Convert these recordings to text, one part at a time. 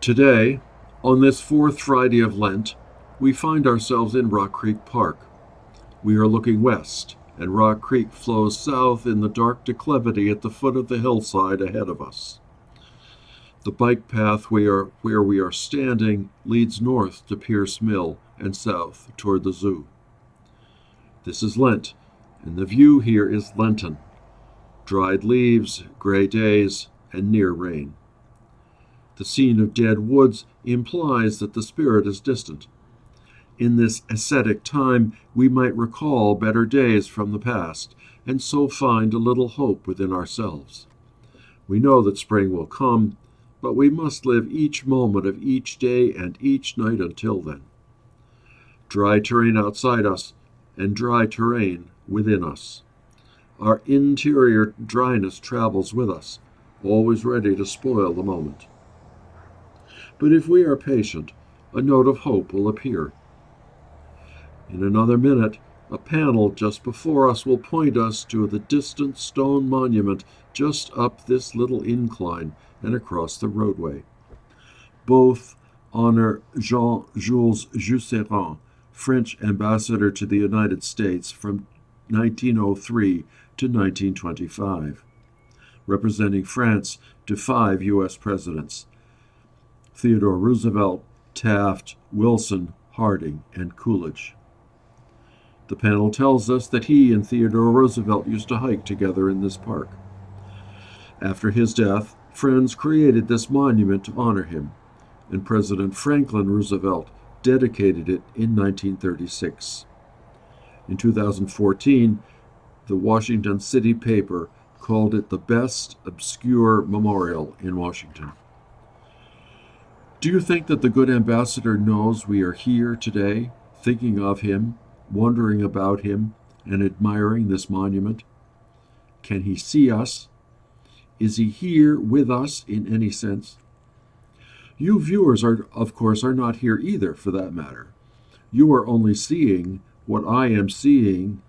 Today, on this fourth Friday of Lent, we find ourselves in Rock Creek Park. We are looking west, and Rock Creek flows south in the dark declivity at the foot of the hillside ahead of us. The bike path where we are standing leads north to Pierce Mill and south toward the zoo. This is Lent, and the view here is Lenten. Dried leaves, gray days, and near rain. The scene of dead woods implies that the spirit is distant. In this ascetic time, we might recall better days from the past, and so find a little hope within ourselves. We know that spring will come, but we must live each moment of each day and each night until then. Dry terrain outside us, and dry terrain within us. Our interior dryness travels with us, always ready to spoil the moment. But if we are patient, a note of hope will appear. In another minute, a panel just before us will point us to the distant stone monument just up this little incline and across the roadway. Both honor Jean-Jules Jusserand, French ambassador to the United States from 1903 to 1925, representing France to 5 U.S. presidents: Theodore Roosevelt, Taft, Wilson, Harding, and Coolidge. The panel tells us that he and Theodore Roosevelt used to hike together in this park. After his death, friends created this monument to honor him, and President Franklin Roosevelt dedicated it in 1936. In 2014, the Washington City paper called it the best obscure memorial in Washington. Do you think that the good ambassador knows we are here today, thinking of him, wondering about him, and admiring this monument? Can he see us? Is he here with us in any sense? You viewers, of course, are not here either, for that matter. You are only seeing what I am seeing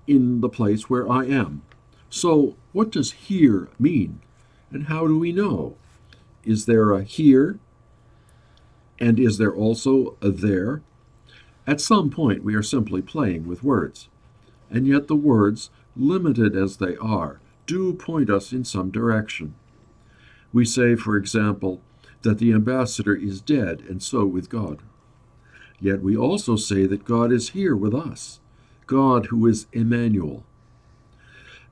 in the place where I am. So, what does here mean? And how do we know? Is there a here? And is there also a there? At some point, we are simply playing with words. And yet the words, limited as they are, do point us in some direction. We say, for example, that the ambassador is dead and so with God. Yet we also say that God is here with us, God who is Emmanuel.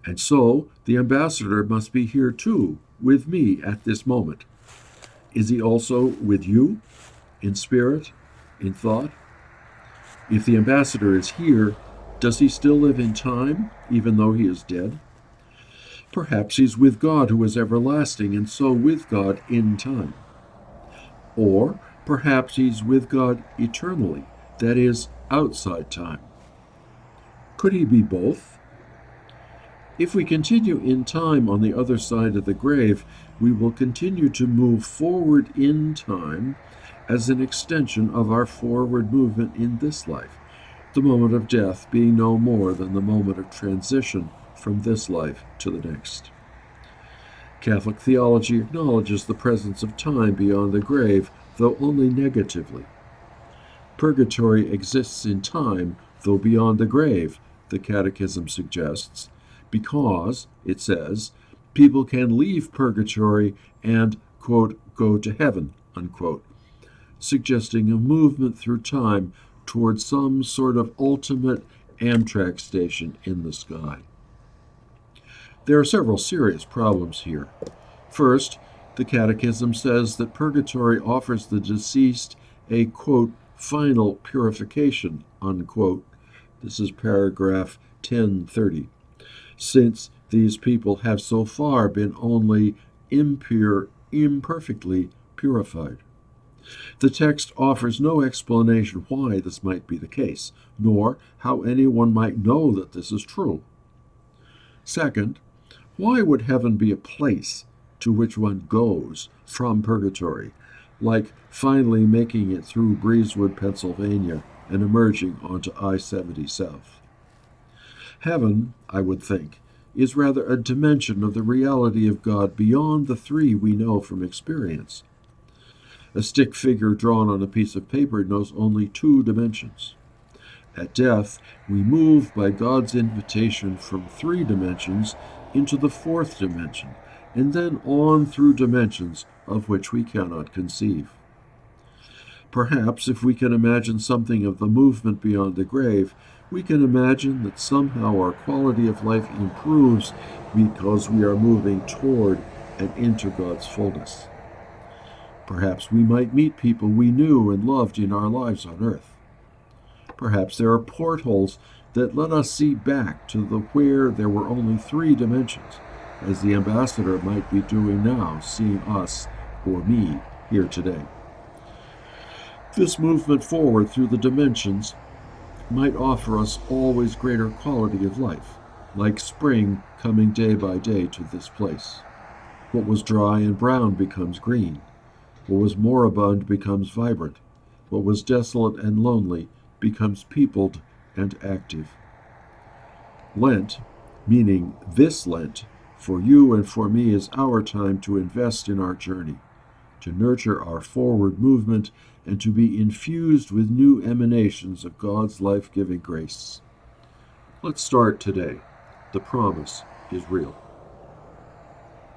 And so the ambassador must be here too, with me at this moment. Is he also with you, in spirit, in thought? If the ambassador is here, does he still live in time, even though he is dead? Perhaps he's with God who is everlasting, and so with God in time. Or perhaps he's with God eternally, that is, outside time. Could he be both? If we continue in time on the other side of the grave, we will continue to move forward in time as an extension of our forward movement in this life, the moment of death being no more than the moment of transition from this life to the next. Catholic theology acknowledges the presence of time beyond the grave, though only negatively. Purgatory exists in time, though beyond the grave, the Catechism suggests, because, it says, people can leave purgatory and, quote, go to heaven, unquote, suggesting a movement through time towards some sort of ultimate Amtrak station in the sky. There are several serious problems here. First, the Catechism says that purgatory offers the deceased a, quote, final purification, unquote. This is paragraph 1030. Since these people have so far been only imperfectly purified. The text offers no explanation why this might be the case, nor how anyone might know that this is true. Second, why would heaven be a place to which one goes from purgatory, like finally making it through Breezewood, Pennsylvania, and emerging onto I-70 South? Heaven, I would think, is rather a dimension of the reality of God beyond the three we know from experience. A stick figure drawn on a piece of paper knows only two dimensions. At death, we move by God's invitation from three dimensions into the fourth dimension, and then on through dimensions of which we cannot conceive. Perhaps if we can imagine something of the movement beyond the grave, we can imagine that somehow our quality of life improves because we are moving toward and into God's fullness. Perhaps we might meet people we knew and loved in our lives on earth. Perhaps there are portholes that let us see back to the where there were only three dimensions, as the ambassador might be doing now, seeing us, or me, here today. This movement forward through the dimensions might offer us always greater quality of life, like spring coming day by day to this place. What was dry and brown becomes green. What was moribund becomes vibrant. What was desolate and lonely becomes peopled and active. Lent, meaning this Lent, for you and for me is our time to invest in our journey, to nurture our forward movement, and to be infused with new emanations of God's life-giving grace. Let's start today. The promise is real.